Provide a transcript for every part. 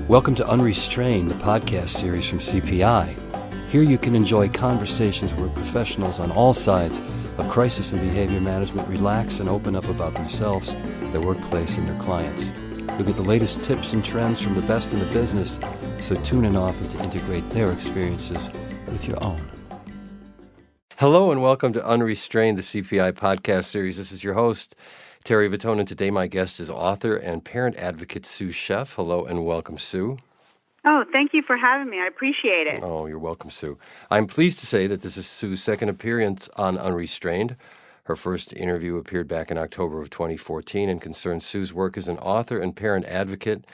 Welcome to Unrestrained, the podcast series from CPI. Here you can enjoy conversations where professionals on all sides of crisis and behavior management relax and open up about themselves, their workplace, and their clients. You'll get the latest tips and trends from the best in the business, so tune in often to integrate their experiences with your own. Hello and welcome to Unrestrained, the CPI podcast series. This is your host, Terry Vittone, and today my guest is author and parent advocate Sue Scheff. Hello and welcome, Sue. Oh, thank you for having me. I appreciate it. Oh, you're welcome, Sue. I'm pleased to say that this is Sue's second appearance on Unrestrained. Her first interview appeared back in October of 2014 and concerned Sue's work as an author and parent advocate.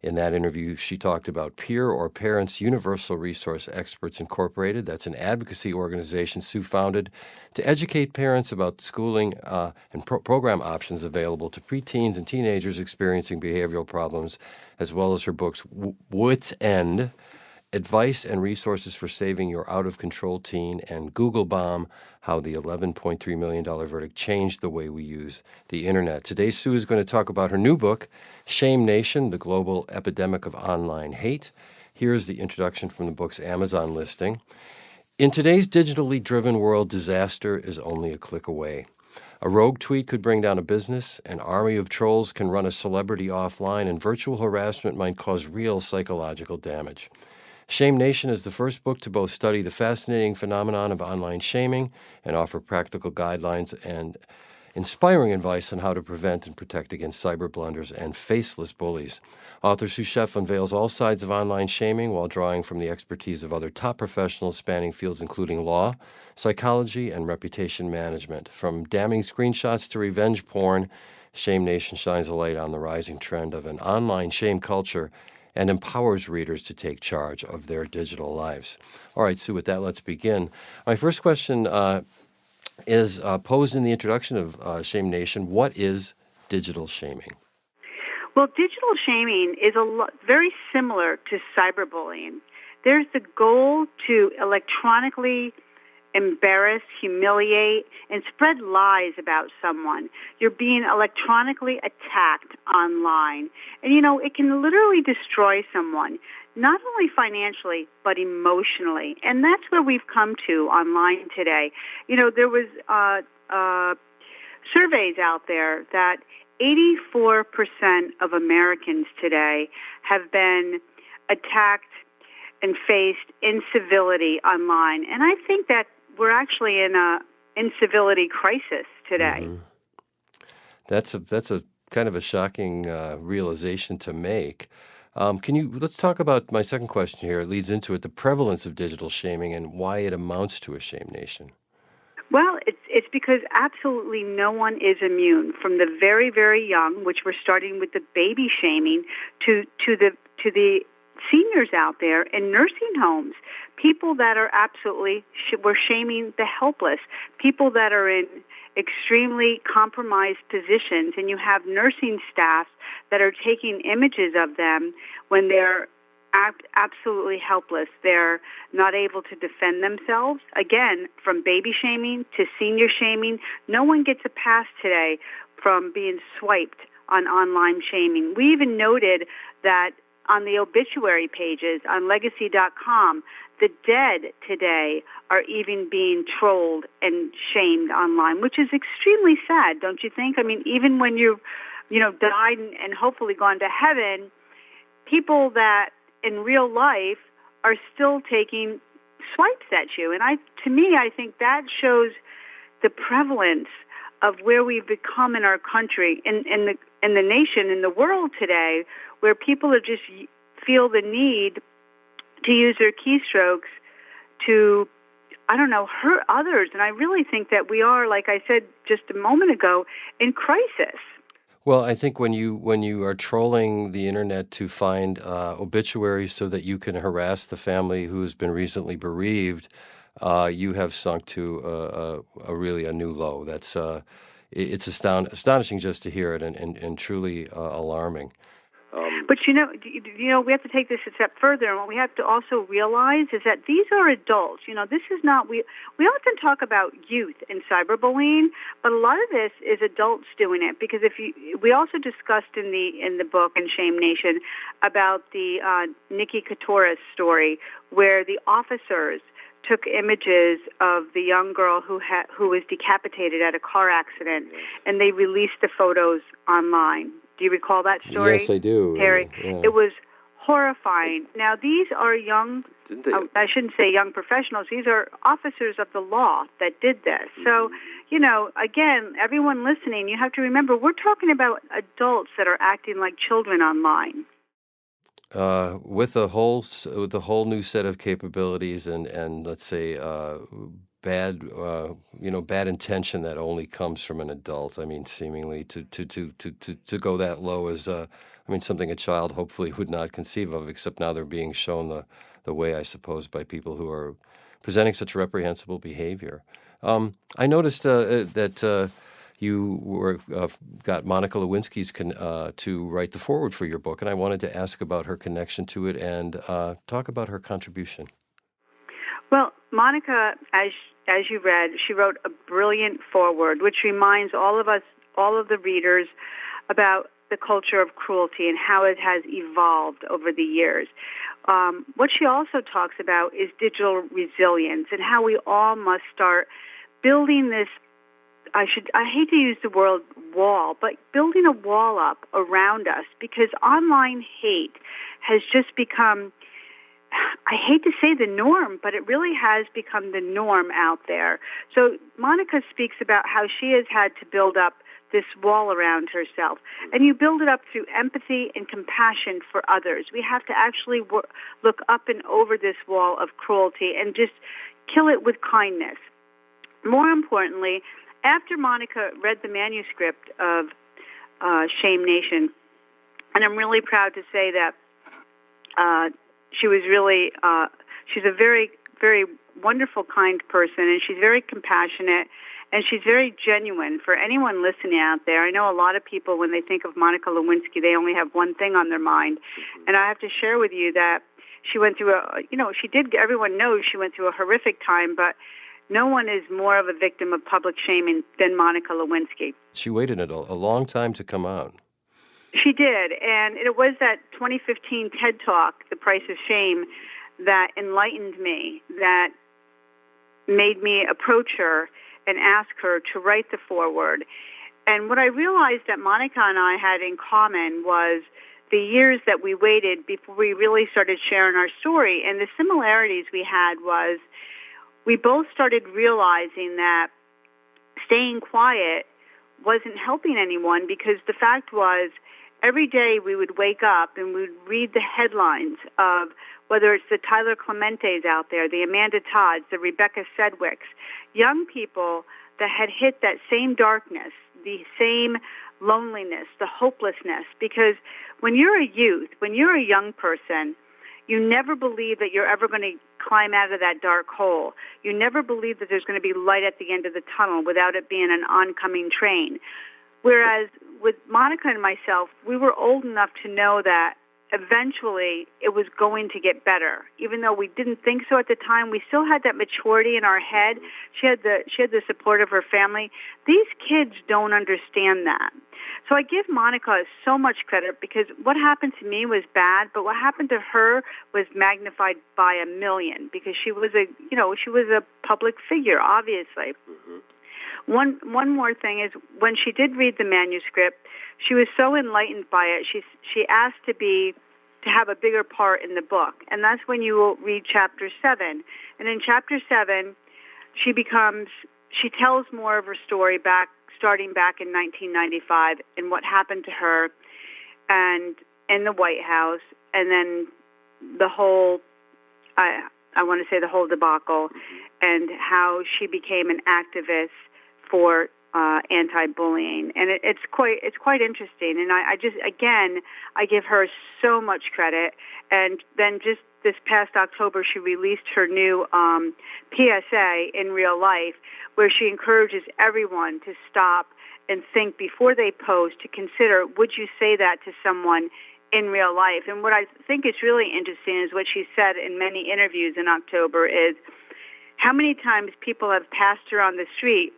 In that interview, she talked about Peer or Parents Universal Resource Experts Incorporated. That's an advocacy organization Sue founded to educate parents about schooling and program options available to preteens and teenagers experiencing behavioral problems, as well as her books Wit's End, Advice and Resources for Saving Your Out-of-Control Teen, and Google Bomb, How the $11.3 Million Verdict Changed the Way We Use the Internet. Today, Sue is going to talk about her new book, Shame Nation, The Global Epidemic of Online Hate. Here's the introduction from the book's Amazon listing. In today's digitally driven world, disaster is only a click away. A rogue tweet could bring down a business, an army of trolls can run a celebrity offline, and virtual harassment might cause real psychological damage. Shame Nation is the first book to both study the fascinating phenomenon of online shaming and offer practical guidelines and inspiring advice on how to prevent and protect against cyber blunders and faceless bullies. Author Sue Scheff unveils all sides of online shaming while drawing from the expertise of other top professionals spanning fields including law, psychology, and reputation management. From damning screenshots to revenge porn, Shame Nation shines a light on the rising trend of an online shame culture and empowers readers to take charge of their digital lives. All right, Sue, with that, let's begin. My first question is posed in the introduction of Shame Nation. What is digital shaming? Well, digital shaming is very similar to cyberbullying. There's the goal to electronically embarrass, humiliate, and spread lies about someone. You're being electronically attacked online. And, it can literally destroy someone, not only financially, but emotionally. And that's where we've come to online today. There was surveys out there that 84% of Americans today have been attacked and faced incivility online. And I think that we're actually in a incivility crisis today. Mm-hmm. That's a kind of a shocking realization to make. Let's talk about my second question here. It leads into it, the prevalence of digital shaming and why it amounts to a shame nation. Well, it's because absolutely no one is immune, from the very, very young, which we're starting with the baby shaming, to the seniors out there in nursing homes, people that are we're shaming the helpless, people that are in extremely compromised positions, and you have nursing staff that are taking images of them when they're absolutely helpless. They're not able to defend themselves. Again, from baby shaming to senior shaming, no one gets a pass today from being swiped on online shaming. We even noted that on the obituary pages on legacy.com, the dead today are even being trolled and shamed online, which is extremely sad, don't you think? I mean, even when you've, died and hopefully gone to heaven, people that in real life are still taking swipes at you. And to me, I think that shows the prevalence of where we've become in our country, in the nation, in the world today, where people are just feel the need to use their keystrokes to, hurt others. And I really think that we are, like I said just a moment ago, in crisis. Well, I think when you are trolling the internet to find obituaries so that you can harass the family who's been recently bereaved, you have sunk to a new low. That's it's astonishing just to hear it, and truly alarming. But we have to take this a step further, and what we have to also realize is that these are adults. This is not we often talk about youth in cyberbullying, but a lot of this is adults doing it, because we also discussed in the book in Shame Nation about the Nicky Cateura story, where the officers took images of the young girl who was decapitated at a car accident, and they released the photos online. Do you recall that story? Yes, I do, Terry. Yeah. It was horrifying. Now, these are young, I shouldn't say young professionals, these are officers of the law that did this. So, again, everyone listening, you have to remember, we're talking about adults that are acting like children online. With a whole new set of capabilities and let's say bad intention that only comes from an adult. I mean, seemingly to go that low is something a child hopefully would not conceive of, except now they're being shown the way, I suppose, by people who are presenting such reprehensible behavior. I noticed that you got Monica Lewinsky's to write the foreword for your book, and I wanted to ask about her connection to it and talk about her contribution. Well, Monica, as you read, she wrote a brilliant foreword, which reminds all of the readers, about the culture of cruelty and how it has evolved over the years. What she also talks about is digital resilience and how we all must start building this, I hate to use the word wall, but building a wall up around us, because online hate has just become, I hate to say the norm, but it really has become the norm out there. So Monica speaks about how she has had to build up this wall around herself. And you build it up through empathy and compassion for others. We have to actually look up and over this wall of cruelty and just kill it with kindness. More importantly, after Monica read the manuscript of Shame Nation, and I'm really proud to say that she was really, she's a very, very wonderful, kind person, and she's very compassionate, and she's very genuine. For anyone listening out there, I know a lot of people, when they think of Monica Lewinsky, they only have one thing on their mind. And I have to share with you that she went through everyone knows she went through a horrific time, but no one is more of a victim of public shaming than Monica Lewinsky. She waited a long time to come out. She did, and it was that 2015 TED Talk, The Price of Shame, that enlightened me, that made me approach her and ask her to write the foreword. And what I realized that Monica and I had in common was the years that we waited before we really started sharing our story. And the similarities we had was we both started realizing that staying quiet wasn't helping anyone, because the fact was every day we would wake up and we would read the headlines of whether it's the Tyler Clementes out there, the Amanda Todds, the Rebecca Sedgwicks, young people that had hit that same darkness, the same loneliness, the hopelessness. Because when you're a youth, when you're a young person, you never believe that you're ever going to climb out of that dark hole. You never believe that there's going to be light at the end of the tunnel without it being an oncoming train. Whereas with Monica and myself, we were old enough to know that eventually it was going to get better. Even though we didn't think so at the time, we still had that maturity in our head. She had the support of her family. These kids don't understand that. So I give Monica so much credit, because what happened to me was bad, but what happened to her was magnified by a million, because she was a public figure, obviously. Mm-hmm. One more thing is, when she did read the manuscript, she was so enlightened by it. She asked to have a bigger part in the book, and that's when you will read Chapter 7. And in Chapter 7, she tells more of her story starting back in 1995 and what happened to her, and in the White House, and then the whole, I want to say the whole debacle, and how she became an activist for anti-bullying, and it's quite interesting. And I give her so much credit. And then just this past October, she released her new PSA in real life, where she encourages everyone to stop and think before they post, to consider, would you say that to someone in real life. And what I think is really interesting is what she said in many interviews in October is how many times people have passed her on the street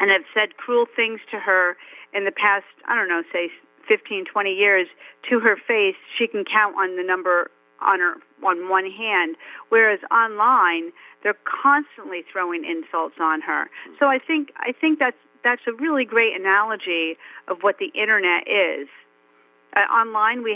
and have said cruel things to her in the past, I don't know, say 15, 20 years to her face. She can count on the number on one hand, whereas online they're constantly throwing insults on her. So I think that's a really great analogy of what the internet is. Online we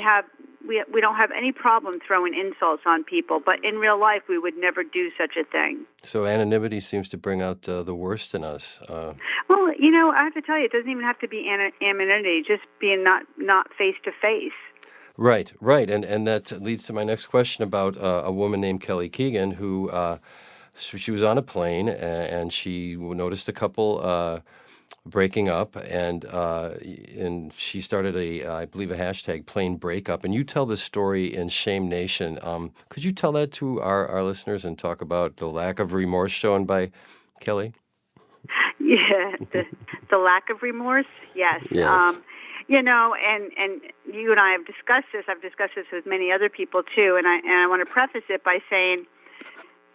don't have any problem throwing insults on people, but in real life we would never do such a thing. So anonymity seems to bring out the worst in us. Well, you know, I have to tell you, it doesn't even have to be anonymity, just being not face to face. Right, and that leads to my next question about a woman named Kelly Keegan who she was on a plane and she noticed a couple breaking up, and she started I believe a hashtag plane breakup, and you tell this story in Shame Nation. Could you tell that to our listeners and talk about the lack of remorse shown by Kelly? Yeah, the lack of remorse. Yes. Yes. You know, and you and I have discussed this. I've discussed this with many other people too, and I want to preface it by saying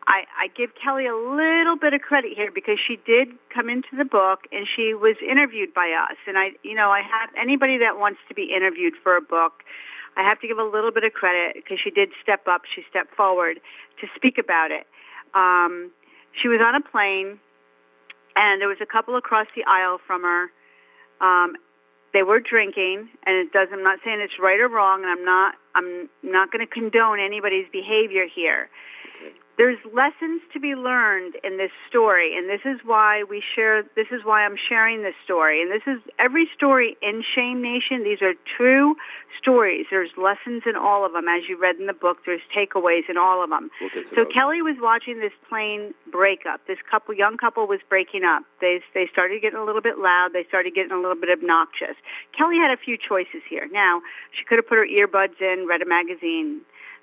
I give Kelly a little bit of credit here because she did come into the book and she was interviewed by us. And I have anybody that wants to be interviewed for a book, I have to give a little bit of credit because she did step up. She stepped forward to speak about it. She was on a plane, and there was a couple across the aisle from her. They were drinking, and I'm not saying it's right or wrong, and I'm not going to condone anybody's behavior here. There's lessons to be learned in this story, and this is why I'm sharing this story. And this is every story in Shame Nation. These are true stories. There's lessons in all of them. As you read in the book, there's takeaways in all of them. So Kelly was watching this plane breakup. This young couple was breaking up. They started getting a little bit loud. They started getting a little bit obnoxious. Kelly had a few choices here. Now, she could have put her earbuds in, read a magazine.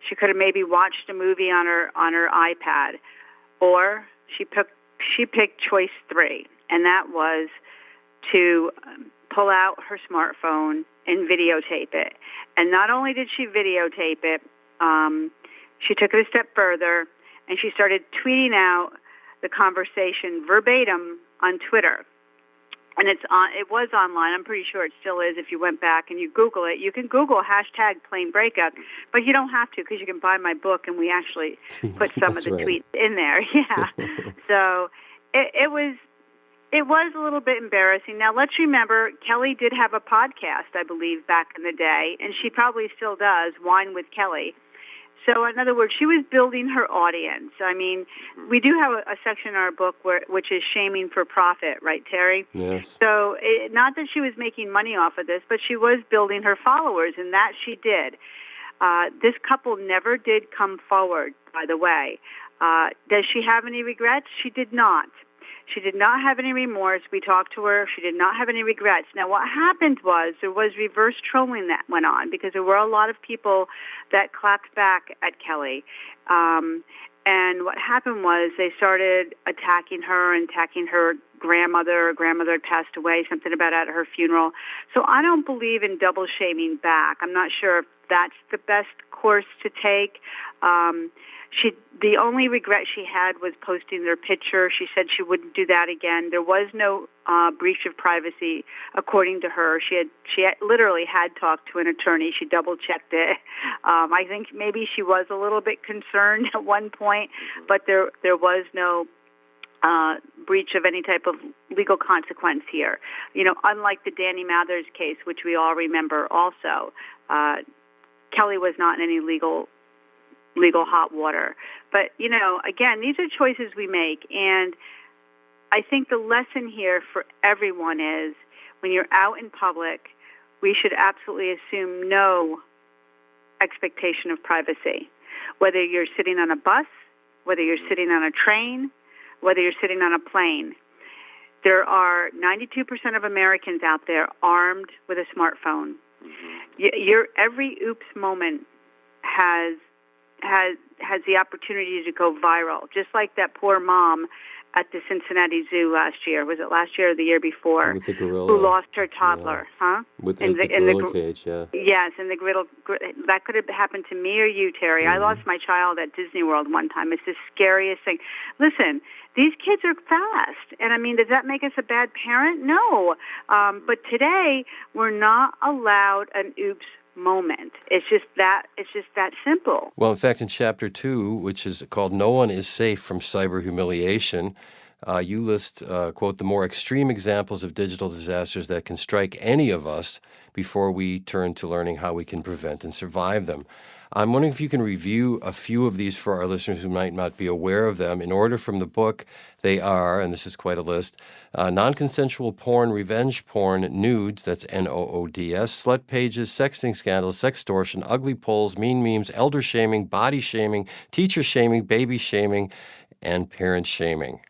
She could have maybe watched a movie on her iPad, or she picked choice 3, and that was to pull out her smartphone and videotape it. And not only did she videotape it, she took it a step further, and she started tweeting out the conversation verbatim on Twitter. And it was online. I'm pretty sure it still is. If you went back and you Google it, you can Google hashtag plane breakup, but you don't have to because you can buy my book, and we actually put some of the tweets in there. Yeah. So it was a little bit embarrassing. Now let's remember, Kelly did have a podcast, I believe, back in the day, and she probably still does, Wine with Kelly. So, in other words, she was building her audience. I mean, we do have a section in our book which is shaming for profit, right, Terry? Yes. So, not that she was making money off of this, but she was building her followers, and that she did. This couple never did come forward, by the way. Does she have any regrets? She did not. She did not have any remorse. We talked to her. She did not have any regrets. Now, what happened was there was reverse trolling that went on because there were a lot of people that clapped back at Kelly. And what happened was they started attacking her and attacking her grandmother. Her grandmother had passed away, something about at her funeral. So I don't believe in double shaming back. I'm not sure if that's the best course to take. The only regret she had was posting their picture. She said she wouldn't do that again. There was no breach of privacy, according to her. She literally had talked to an attorney. She double-checked it. I think maybe she was a little bit concerned at one point, but there was no breach of any type of legal consequence here. You know, unlike the Danny Mathers case, which we all remember also, Kelly was not in any legal hot water. But, you know, again, these are choices we make. And I think the lesson here for everyone is when you're out in public, we should absolutely assume no expectation of privacy. Whether you're sitting on a bus, whether you're sitting on a train, whether you're sitting on a plane. There are 92% of Americans out there armed with a smartphone. Your every oops moment has the opportunity to go viral. Just like that poor mom at the Cincinnati Zoo last year. Was it last year or the year before? With the gorilla. Who lost her toddler, huh? With the gorilla cage, yeah. Yes, in the griddle. That could have happened to me or you, Terry. I lost my child at Disney World one time. It's the scariest thing. Listen, these kids are fast. And, I mean, does that make us a bad parent? No. But today, we're not allowed an oops moment. It's just that simple. Well, in fact, in Chapter 2, which is called No One is Safe from Cyber Humiliation, you list, quote, the more extreme examples of digital disasters that can strike any of us before we turn to learning how we can prevent and survive them. I'm wondering if you can review a few of these for our listeners who might not be aware of them. In order from the book, they are, and this is quite a list, non-consensual porn, revenge porn, nudes, that's NOODS, slut pages, sexting scandals, sextortion, ugly polls, mean memes, elder shaming, body shaming, teacher shaming, baby shaming, and parent shaming.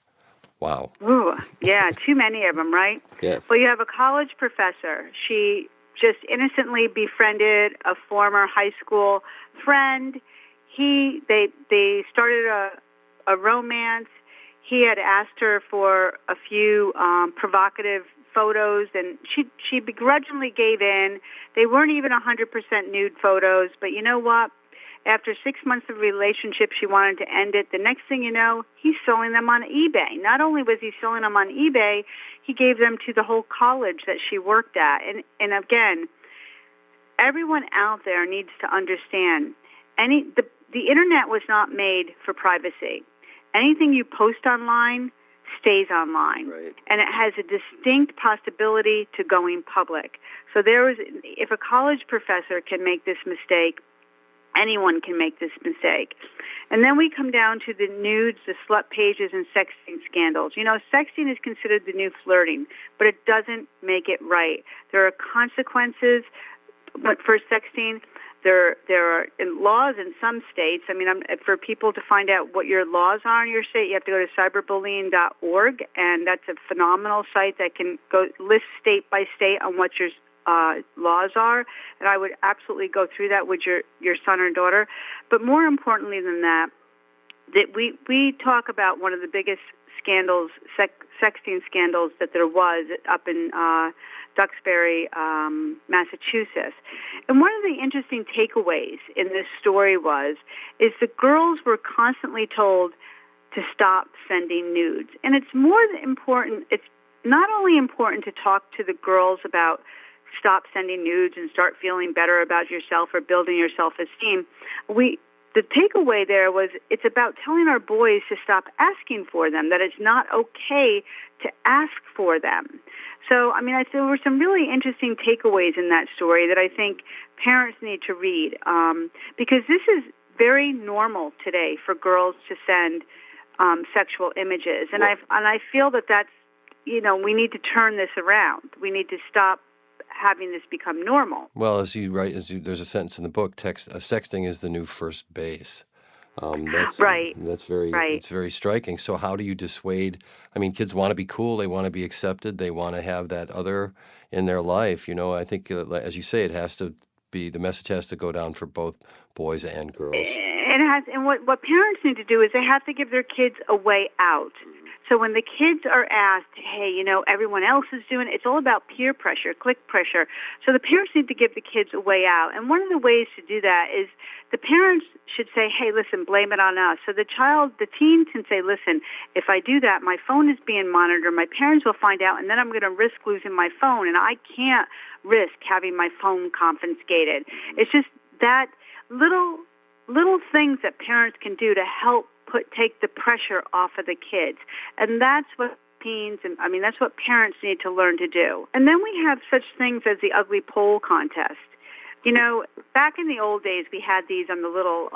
Wow. Ooh, yeah, too many of them, right? Yes. Well, you have a college professor. She just innocently befriended a former high school friend. They started a romance. He had asked her for a few provocative photos, and she begrudgingly gave in. They weren't even 100% nude photos, but you know what? After 6 months of relationship, she wanted to end it. The next thing you know, he's selling them on eBay. Not only was he selling them on eBay, he gave them to the whole college that she worked at. And again, everyone out there needs to understand, the internet was not made for privacy. Anything you post online stays online. Right. And it has a distinct possibility to going public. So if a college professor can make this mistake, anyone can make this mistake. And then we come down to the nudes, the slut pages, and sexting scandals. You know, sexting is considered the new flirting, but it doesn't make it right. There are consequences, but for sexting, there are laws in some states. I mean, for people to find out what your laws are in your state, you have to go to cyberbullying.org, and that's a phenomenal site that can list state by state on what your laws are, and I would absolutely go through that with your son or daughter. But more importantly than that we talk about one of the biggest scandals, sexting scandals that there was up in Duxbury, Massachusetts. And one of the interesting takeaways in this story is the girls were constantly told to stop sending nudes. And it's not only important to talk to the girls about stop sending nudes and start feeling better about yourself or building your self-esteem. The takeaway there was it's about telling our boys to stop asking for them, that it's not okay to ask for them. So, I mean, there were some really interesting takeaways in that story that I think parents need to read, because this is very normal today for girls to send sexual images. And I feel that's, we need to turn this around. We need to stop having this become normal. Well, as you write, there's a sentence in the book: sexting is the new first base. That's right. That's very right. It's very striking. So how do you dissuade? I mean, kids want to be cool. They want to be accepted. They want to have that other in their life. I think, as you say, the message has to go down for both boys and girls. It has, and what parents need to do is they have to give their kids a way out. So when the kids are asked, hey, everyone else is doing it, it's all about peer pressure, click pressure. So the parents need to give the kids a way out. And one of the ways to do that is the parents should say, hey, listen, blame it on us. So the teen can say, listen, if I do that, my phone is being monitored, my parents will find out, and then I'm going to risk losing my phone, and I can't risk having my phone confiscated. It's just that little things that parents can do to help take the pressure off of the kids. And that's what that's what parents need to learn to do. And then we have such things as the ugly poll contest. Back in the old days, we had these on the little,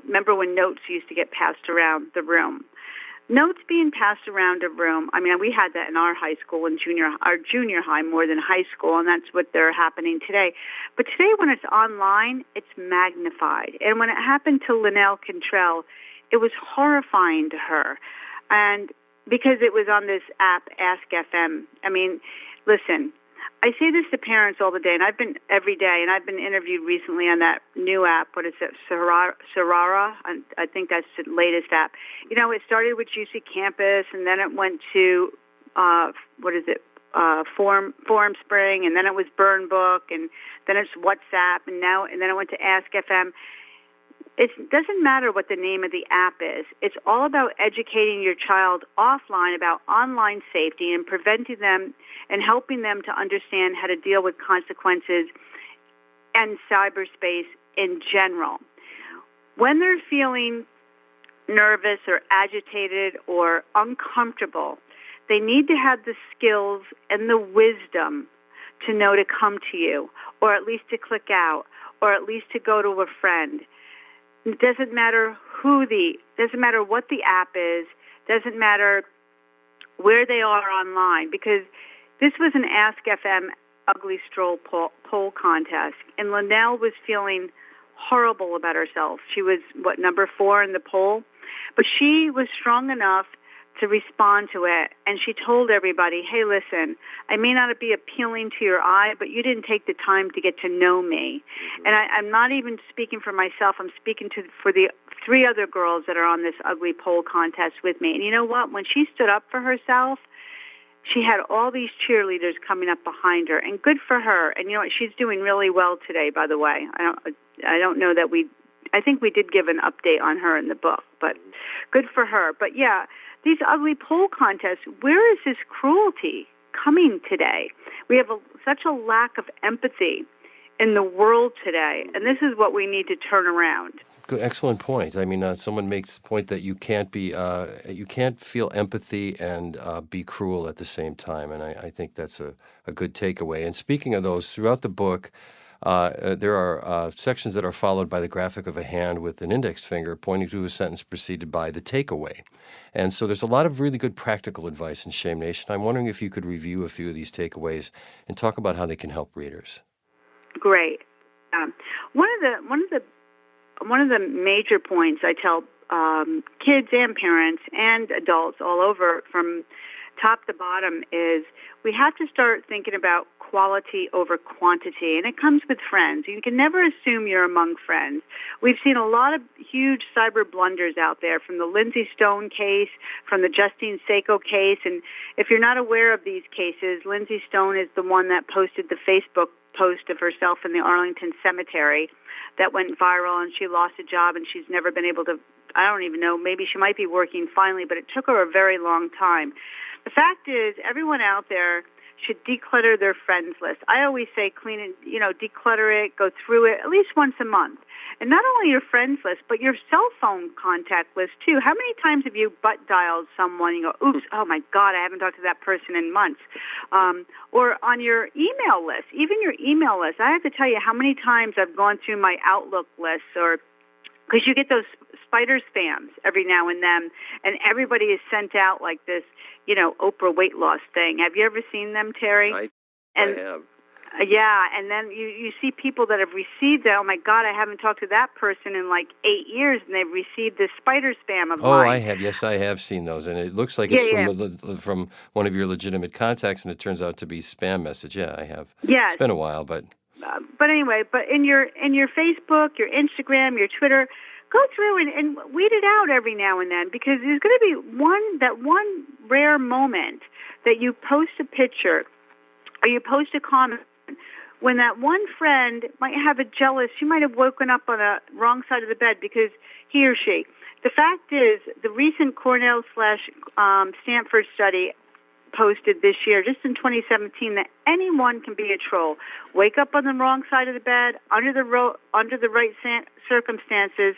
remember when notes used to get passed around the room? Notes being passed around a room, we had that in our high school and our junior high more than high school, and that's what they're happening today. But today when it's online, it's magnified. And when it happened to Linnell Cantrell, it was horrifying to her. And because it was on this app, Ask FM. Listen, I say this to parents all the day, and I've been interviewed recently on that new app. What is it, Sorara? I think that's the latest app. It started with Juicy Campus, and then it went to Forum Spring, and then it was Burn Book, and then it's WhatsApp, and then it went to Ask FM. It doesn't matter what the name of the app is. It's all about educating your child offline about online safety and preventing them and helping them to understand how to deal with consequences and cyberspace in general. When they're feeling nervous or agitated or uncomfortable, they need to have the skills and the wisdom to know to come to you, or at least to click out, or at least to go to a friend. It doesn't matter doesn't matter what the app is, doesn't matter where they are online, because this was an Ask FM Ugly Stroll poll contest, and Linnell was feeling horrible about herself. She was, number 4 in the poll? But she was strong enough to respond to it, and she told everybody, hey, listen, I may not be appealing to your eye, but you didn't take the time to get to know me. Mm-hmm. And I'm not even speaking for myself. I'm speaking for the 3 other girls that are on this ugly poll contest with me. And you know what? When she stood up for herself, she had all these cheerleaders coming up behind her, and good for her. And you know what? She's doing really well today, by the way. I don't know that I think we did give an update on her in the book, but good for her. But yeah, these ugly poll contests, where is this cruelty coming today? We have such a lack of empathy in the world today, and this is what we need to turn around. Good, excellent point. I mean, someone makes the point that you can't feel empathy and be cruel at the same time, and I think that's a good takeaway. And speaking of those, throughout the book, there are sections that are followed by the graphic of a hand with an index finger pointing to a sentence preceded by the takeaway. And so there's a lot of really good practical advice in Shame Nation. I'm wondering if you could review a few of these takeaways and talk about how they can help readers. Great. One of the major points I tell kids and parents and adults all over from top to bottom is we have to start thinking about quality over quantity, and it comes with friends. You can never assume you're among friends. We've seen a lot of huge cyber blunders out there, from the Lindsay Stone case, from the Justine Sacco case, and if you're not aware of these cases, Lindsay Stone is the one that posted the Facebook post of herself in the Arlington cemetery that went viral, and she lost a job, and she's never been able to, I don't even know, maybe she might be working finally, but it took her a very long time. The fact is, everyone out there should declutter their friends list. I always say clean it, declutter it, go through it at least once a month. And not only your friends list, but your cell phone contact list too. How many times have you butt dialed someone and you go, oops, oh my God, I haven't talked to that person in months? Or on your email list, even your email list. I have to tell you how many times I've gone through my Outlook list, or because you get those spider spams every now and then, and everybody is sent out like this, Oprah weight loss thing. Have you ever seen them, Terry? I have. Yeah, and then you see people that have received that. Oh my God, I haven't talked to that person in like 8 years, and they've received this spider spam of mine. Oh, I have. Yes, I have seen those, and it looks like it's from one of your legitimate contacts, and it turns out to be spam message. Yeah, I have. Yeah, it's been a while, but anyway, in your Facebook, your Instagram, your Twitter, go through and weed it out every now and then, because there's going to be one rare moment that you post a picture or you post a comment when that one friend might have she might have woken up on the wrong side of the bed because he or she. The fact is, the recent Cornell/Stanford study posted this year, just in 2017, that anyone can be a troll. Wake up on the wrong side of the bed, under the right circumstances,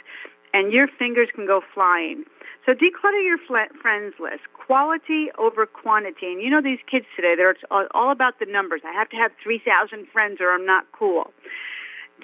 and your fingers can go flying. So declutter your friends list. Quality over quantity. And these kids today, they're all about the numbers. I have to have 3,000 friends or I'm not cool.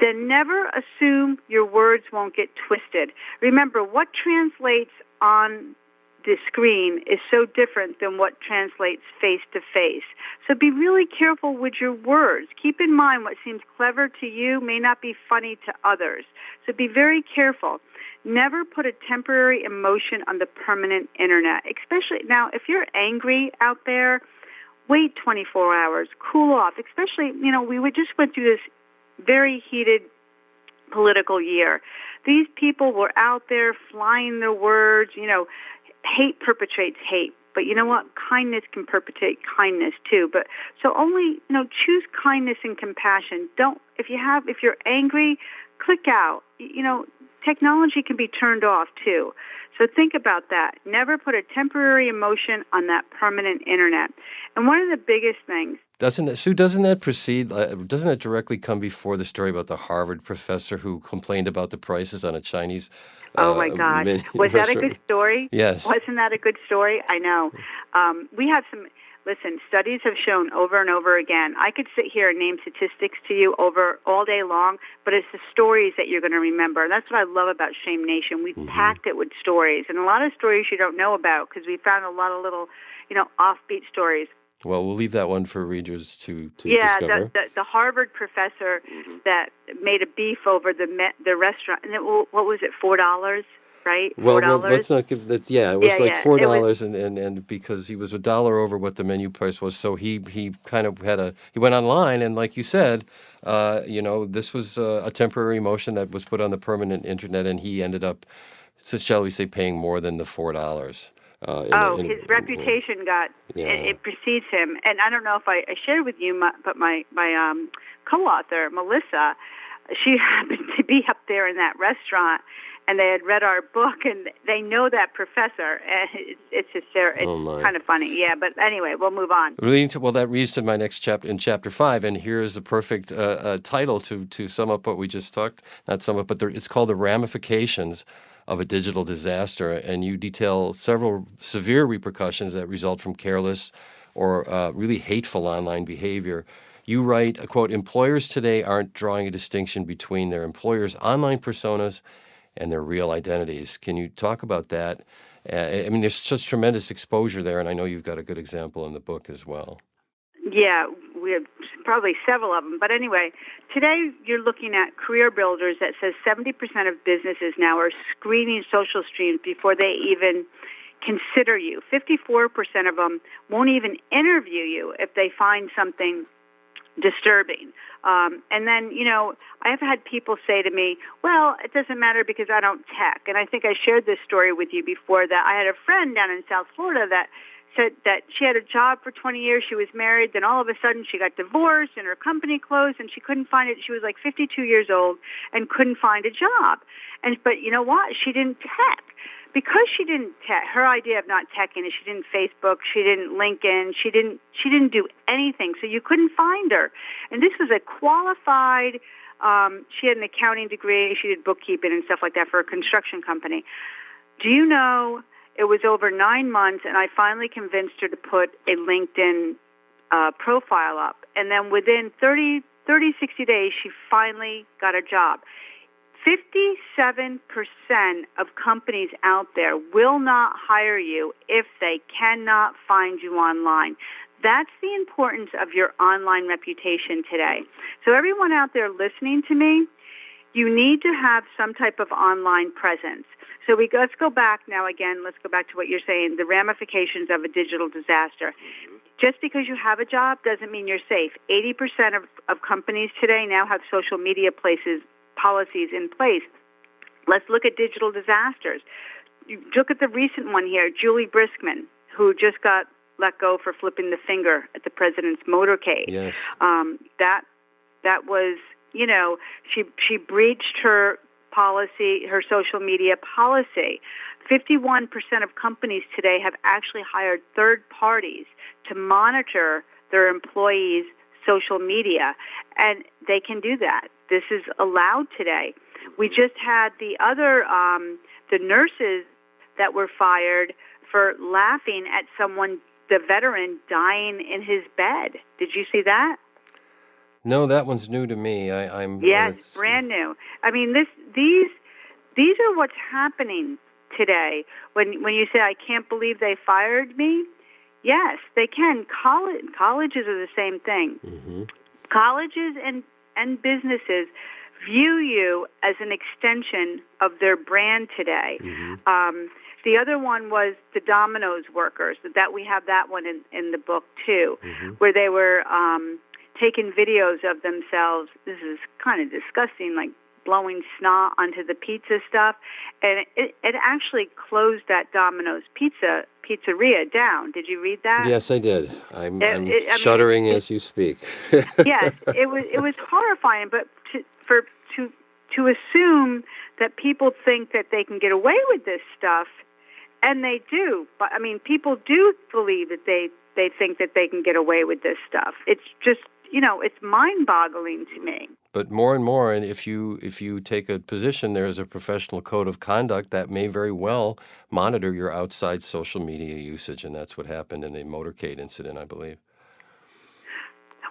Then never assume your words won't get twisted. Remember, what translates on the screen is so different than what translates face to face. So be really careful with your words. Keep in mind what seems clever to you may not be funny to others. So be very careful. Never put a temporary emotion on the permanent internet. Especially now, if you're angry out there, wait 24 hours, cool off. Especially, we just went through this very heated political year. These people were out there flying their words. Hate perpetrates hate. But you know what? Kindness can perpetrate kindness too. But so only, choose kindness and compassion. If you're angry, click out. Technology can be turned off too. So think about that. Never put a temporary emotion on that permanent internet. And one of the biggest things. Doesn't that directly come before the story about the Harvard professor who complained about the prices on a Chinese Oh, my God. Was that a good story? Yes. Wasn't that a good story? I know. We have studies have shown over and over again. I could sit here and name statistics to you over all day long, but it's the stories that you're going to remember. And that's what I love about Shame Nation. We've packed it with stories, and a lot of stories you don't know about because we found a lot of little, offbeat stories. Well, we'll leave that one for readers to discover. Yeah, the Harvard professor that made a beef over the restaurant. And what was it, $4, right? $4? Well, let's not give that. Yeah, it was $4, and because he was $1 over what the menu price was, so he kind of he went online, and like you said, this was a temporary motion that was put on the permanent internet, and he ended up, shall we say, paying more than the $4. His reputation it precedes him. And I don't know if I shared with you, but my co-author, Melissa, she happened to be up there in that restaurant, and they had read our book, and they know that professor. And it's hysterical. It's kind of funny. Yeah, but anyway, we'll move on. Well, that leads to my next chapter, in Chapter 5, and here is the perfect title to sum up what we just talked. Not sum up, but it's called The Ramifications of a Digital Disaster, and you detail several severe repercussions that result from careless or really hateful online behavior. You write, quote, employers today aren't drawing a distinction between their employers' online personas and their real identities. Can you talk about that? There's such tremendous exposure there, and I know you've got a good example in the book as well. Yeah, we have probably several of them. But anyway, today you're looking at Career Builders that says 70% of businesses now are screening social streams before they even consider you. 54% of them won't even interview you if they find something disturbing. And then, I've had people say to me, well, it doesn't matter because I don't tech. And I think I shared this story with you before, that I had a friend down in South Florida that said that she had a job for 20 years, she was married, then all of a sudden she got divorced and her company closed and she couldn't find it. She was like 52 years old and couldn't find a job. But you know what? She didn't tech. Because she didn't tech, her idea of not teching is she didn't Facebook, she didn't LinkedIn, she didn't do anything, so you couldn't find her. And this was a qualified, she had an accounting degree, she did bookkeeping and stuff like that for a construction company. Do you know, it was over 9 months, and I finally convinced her to put a LinkedIn profile up. And then within 30, 60 days, she finally got a job. 57% of companies out there will not hire you if they cannot find you online. That's the importance of your online reputation today. So everyone out there listening to me, you need to have some type of online presence. So let's go back now again. Let's go back to what you're saying, the ramifications of a digital disaster. Just because you have a job doesn't mean you're safe. 80% of companies today now have social media policies in place. Let's look at digital disasters. You look at the recent one here, Julie Briskman, who just got let go for flipping the finger at the president's motorcade. Yes. That was, she breached her policy, her social media policy. 51% of companies today have actually hired third parties to monitor their employees' social media, and they can do that. This is allowed today. We just had the other, the nurses that were fired for laughing at someone, the veteran, dying in his bed. Did you see that? No, that one's new to me. Yes, brand new. I mean, these are what's happening today. When you say, I can't believe they fired me, yes, they can. Colleges are the same thing. Mm-hmm. Colleges and businesses view you as an extension of their brand today. Mm-hmm. The other one was the Domino's workers. That we have that one in the book too, where they were taking videos of themselves. This is kind of disgusting, like blowing snot onto the pizza stuff, and it actually closed that Domino's pizzeria down. Did you read that? Yes, I did. I'm shuddering as you speak. Yes, it was horrifying. But to assume that people think that they can get away with this stuff, and they do. But I mean, people do believe that they think that they can get away with this stuff. It's just, it's mind-boggling to me. But more and more, and if you take a position, there is a professional code of conduct that may very well monitor your outside social media usage, and that's what happened in the motorcade incident, I believe.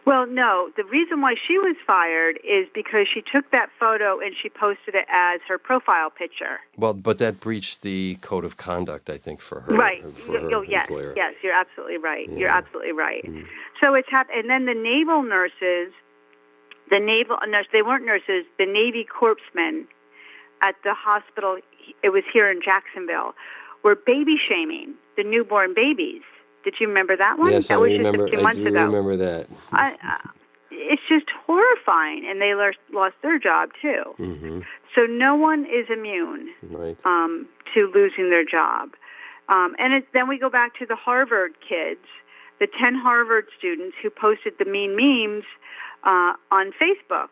Well, no. The reason why she was fired is because she took that photo and she posted it as her profile picture. Well, but that breached the code of conduct, I think, for her. Right. Yes, employer. Yes, you're absolutely right. Yeah. You're absolutely right. Mm. So it's happened. And then the naval nurses, they weren't nurses, the Navy corpsmen at the hospital, it was here in Jacksonville, were baby shaming the newborn babies. Did you remember that one? Yes, that I was remember. Just a few months I do ago. remember that. It's just horrifying, and they lost their job too. Mm-hmm. So no one is immune to losing their job. Then we go back to the Harvard kids, the 10 Harvard students who posted the mean memes on Facebook,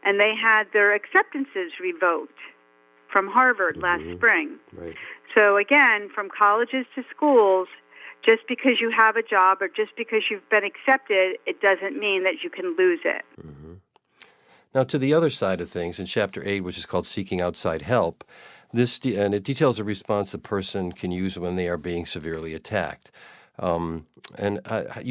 and they had their acceptances revoked from Harvard last spring. Right. So again, from colleges to schools, just because you have a job or just because you've been accepted, it doesn't mean that you can lose it. Mm-hmm. Now, to the other side of things, in Chapter 8, which is called Seeking Outside Help, and it details a response a person can use when they are being severely attacked. You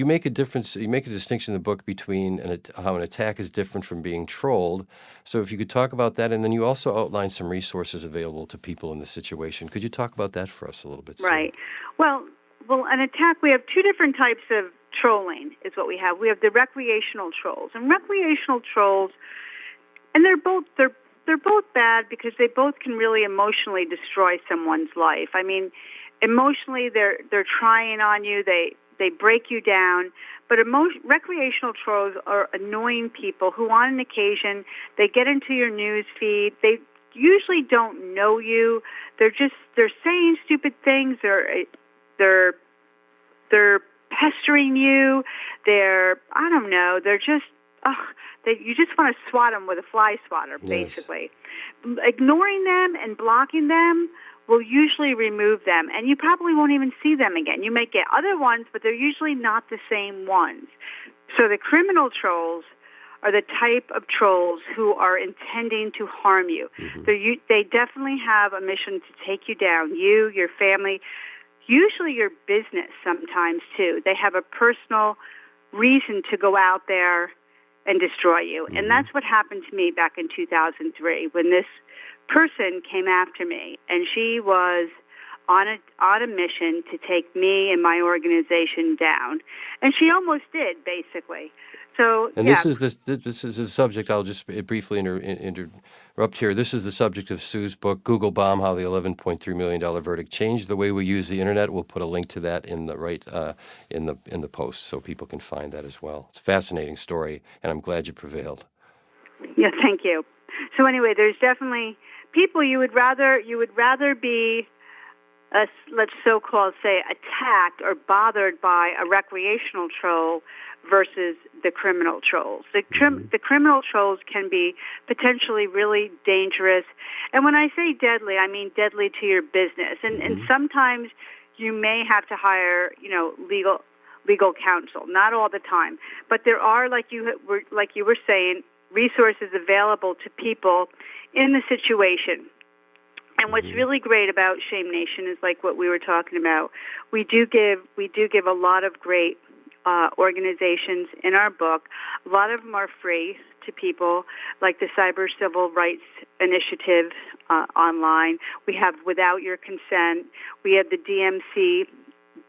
make a distinction in the book between how an attack is different from being trolled. So if you could talk about that, and then you also outline some resources available to people in the situation. Could you talk about that for us a little bit? Right. Well, an attack, we have two different types of trolling is what we have. We have the recreational trolls. And recreational trolls, and they're both bad because they both can really emotionally destroy someone's life. I mean, emotionally they're trying on you, they break you down, but recreational trolls are annoying people who on an occasion they get into your news feed. They usually don't know you. They're saying stupid things. They're pestering you. They're just you just want to swat them with a fly swatter, basically. Yes. Ignoring them and blocking them will usually remove them, and you probably won't even see them again. You may get other ones, but they're usually not the same ones. So the criminal trolls are the type of trolls who are intending to harm you. Mm-hmm. They definitely have a mission to take you down, you, your family, usually your business sometimes too. They have a personal reason to go out there and destroy you. Mm-hmm. And that's what happened to me back in 2003 when this person came after me, and she was on a mission to take me and my organization down, and she almost did, basically. So, and this is the subject. I'll just briefly interrupt here. This is the subject of Sue's book, Google Bomb: How the $11.3 million Verdict Changed the Way We Use the Internet. We'll put a link to that in the post so people can find that as well. It's a fascinating story, and I'm glad you prevailed. Yeah, thank you. So anyway, there's definitely people you would rather be, let's so-called say, attacked or bothered by a recreational troll versus the criminal trolls. The criminal trolls can be potentially really dangerous. And when I say deadly, I mean deadly to your business. And sometimes you may have to hire, legal counsel. Not all the time. But there are, like you were saying, resources available to people in the situation. And what's really great about Shame Nation is like what we were talking about. We do give a lot of great organizations in our book. A lot of them are free to people, like the Cyber Civil Rights Initiative online. We have Without Your Consent. We have the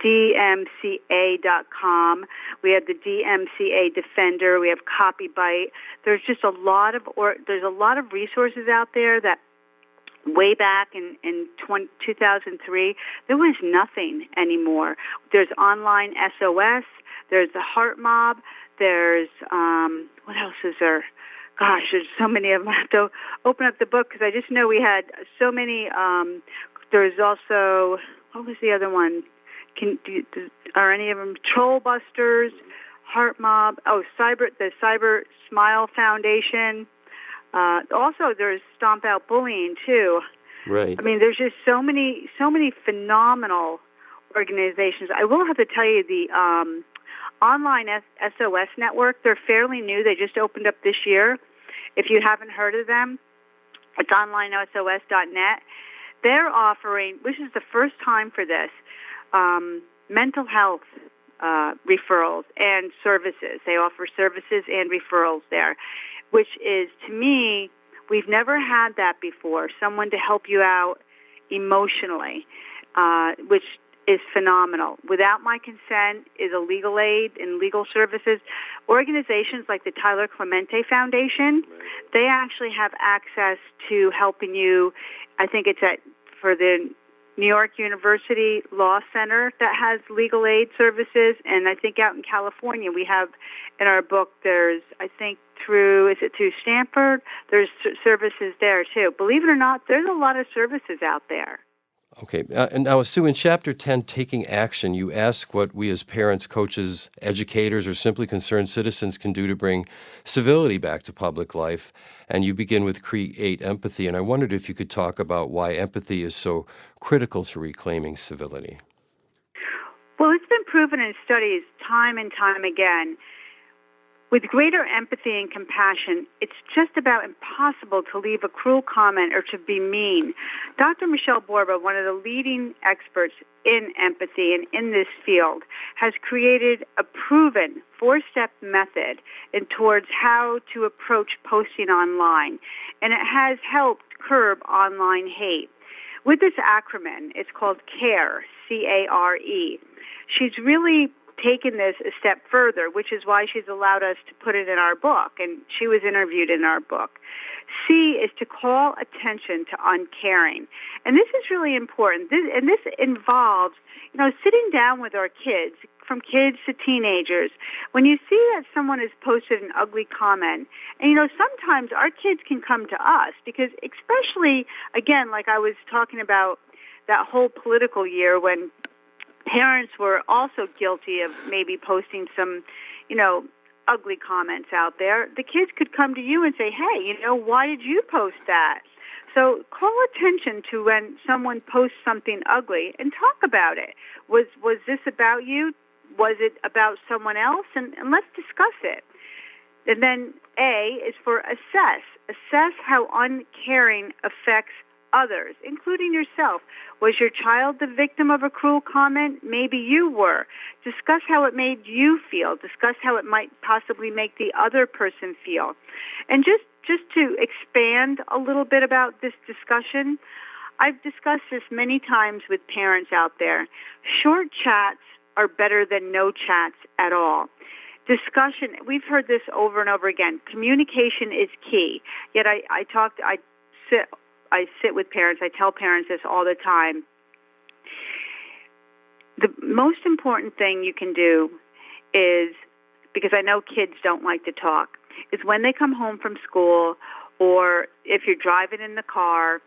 DMCA.com. We have the DMCA Defender. We have CopyBite. There's just a lot of resources out there that way back in 2003, there was nothing anymore. There's online SOS. There's the Heart Mob. There's, what else is there? Gosh, there's so many of them. I have to open up the book because I just know we had so many. There's also, what was the other one? Are any of them? Troll Busters, Heart Mob. Oh, the Cyber Smile Foundation. Also, there's Stomp Out Bullying too. Right. I mean, there's just so many phenomenal organizations. I will have to tell you the online SOS network. They're fairly new. They just opened up this year. If you haven't heard of them, it's onlinesos.net. They're offering, which is the first time for this, mental health referrals and services. They offer services and referrals there, which is, to me, we've never had that before, someone to help you out emotionally, which is phenomenal. Without my consent is a legal aid and legal services. Organizations like the Tyler Clemente Foundation, they actually have access to helping you. I think it's for the New York University Law Center that has legal aid services, and I think out in California we have in our book, there's, I think through Stanford, there's services there too. Believe it or not, there's a lot of services out there. Okay. And now, Sue, in Chapter 10, Taking Action, you ask what we as parents, coaches, educators, or simply concerned citizens can do to bring civility back to public life. And you begin with create empathy. And I wondered if you could talk about why empathy is so critical to reclaiming civility. Well, it's been proven in studies time and time again. With greater empathy and compassion, it's just about impossible to leave a cruel comment or to be mean. Dr. Michelle Borba, one of the leading experts in empathy and in this field, has created a proven 4-step method towards how to approach posting online, and it has helped curb online hate. With this acronym, it's called CARE, C-A-R-E. She's really taken this a step further, which is why she's allowed us to put it in our book, and she was interviewed in our book. C is to call attention to uncaring. And this is really important. This involves, sitting down with our kids, from kids to teenagers. When you see that someone has posted an ugly comment, and, sometimes our kids can come to us because, especially, again, like I was talking about that whole political year when parents were also guilty of maybe posting some, ugly comments out there. The kids could come to you and say, hey, why did you post that? So call attention to when someone posts something ugly and talk about it. Was this about you? Was it about someone else? And let's discuss it. And then A is for assess. Assess how uncaring affects others, including yourself. Was your child the victim of a cruel comment? Maybe you were. Discuss how it made you feel. Discuss how it might possibly make the other person feel. And just to expand a little bit about this discussion, I've discussed this many times with parents out there. Short chats are better than no chats at all. Discussion, we've heard this over and over again. Communication is key. Yet I sit with parents. I tell parents this all the time. The most important thing you can do is, because I know kids don't like to talk, is when they come home from school or if you're driving in the car,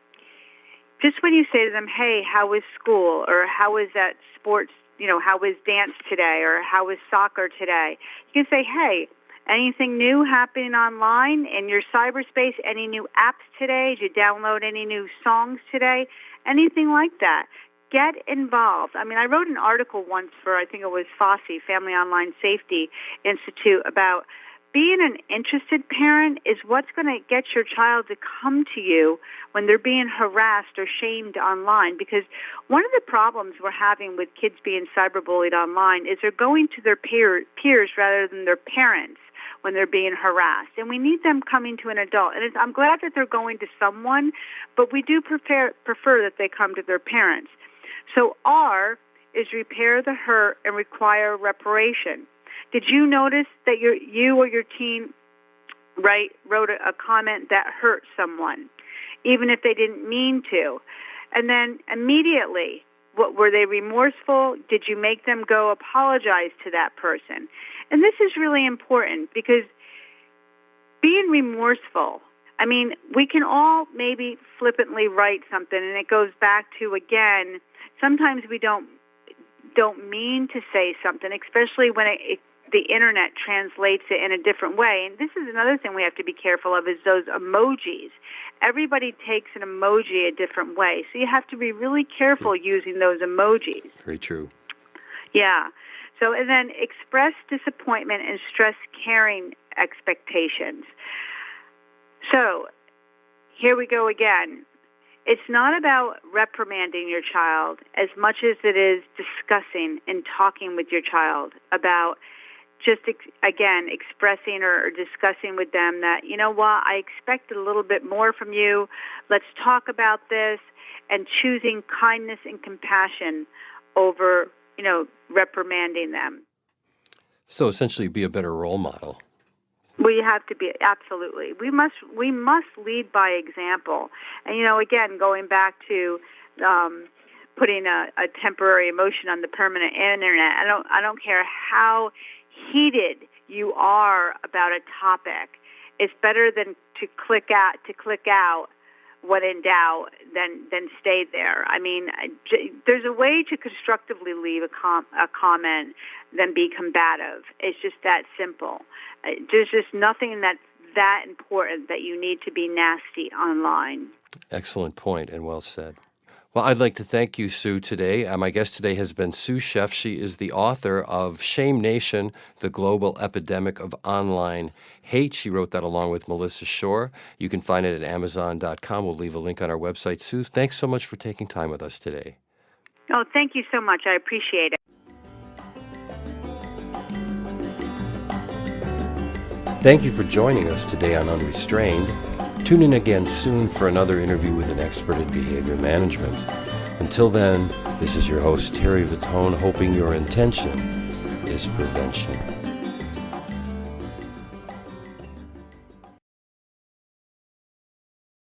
just when you say to them, hey, how was school? Or how was that sports, how was dance today? Or how was soccer today? You can say, hey, anything new happening online in your cyberspace? Any new apps today? Did you download any new songs today? Anything like that. Get involved. I mean, I wrote an article once for, I think it was FOSSI, Family Online Safety Institute, about being an interested parent is what's going to get your child to come to you when they're being harassed or shamed online. Because one of the problems we're having with kids being cyberbullied online is they're going to their peers rather than their parents when they're being harassed. And we need them coming to an adult. And I'm glad that they're going to someone, but we do prefer that they come to their parents. So R is repair the hurt and require reparation. Did you notice that you or your teen wrote a comment that hurt someone? even if they didn't mean to. And then immediately, were they remorseful? Did you make them go apologize to that person? And this is really important because being remorseful, I mean, we can all maybe flippantly write something, and it goes back to, again, sometimes we don't mean to say something, especially when the Internet translates it in a different way. And this is another thing we have to be careful of, is those emojis. Everybody takes an emoji a different way, so you have to be really careful using those emojis. Very true. Yeah. So, and then express disappointment and stress caring expectations. So, here we go again. It's not about reprimanding your child as much as it is discussing and talking with your child about just, again, expressing or discussing with them that, you know what, I expected a little bit more from you. Let's talk about this, and choosing kindness and compassion over, reprimanding them. So essentially be a better role model. We have to be, absolutely. We must lead by example. And, again, going back to putting a temporary emotion on the permanent internet, I don't care how heated you are about a topic. It's better than to click out when in doubt than stay there. I mean, there's a way to constructively leave a comment than be combative. It's just that simple. There's just nothing that's that important that you need to be nasty online. Excellent point, and well said. Well, I'd like to thank you, Sue, today. My guest today has been Sue Scheff. She is the author of Shame Nation, The Global Epidemic of Online Hate. She wrote that along with Melissa Shore. You can find it at Amazon.com. We'll leave a link on our website. Sue, thanks so much for taking time with us today. Oh, thank you so much. I appreciate it. Thank you for joining us today on Unrestrained. Tune in again soon for another interview with an expert in behavior management. Until then, this is your host, Terry Vittone, hoping your intention is prevention.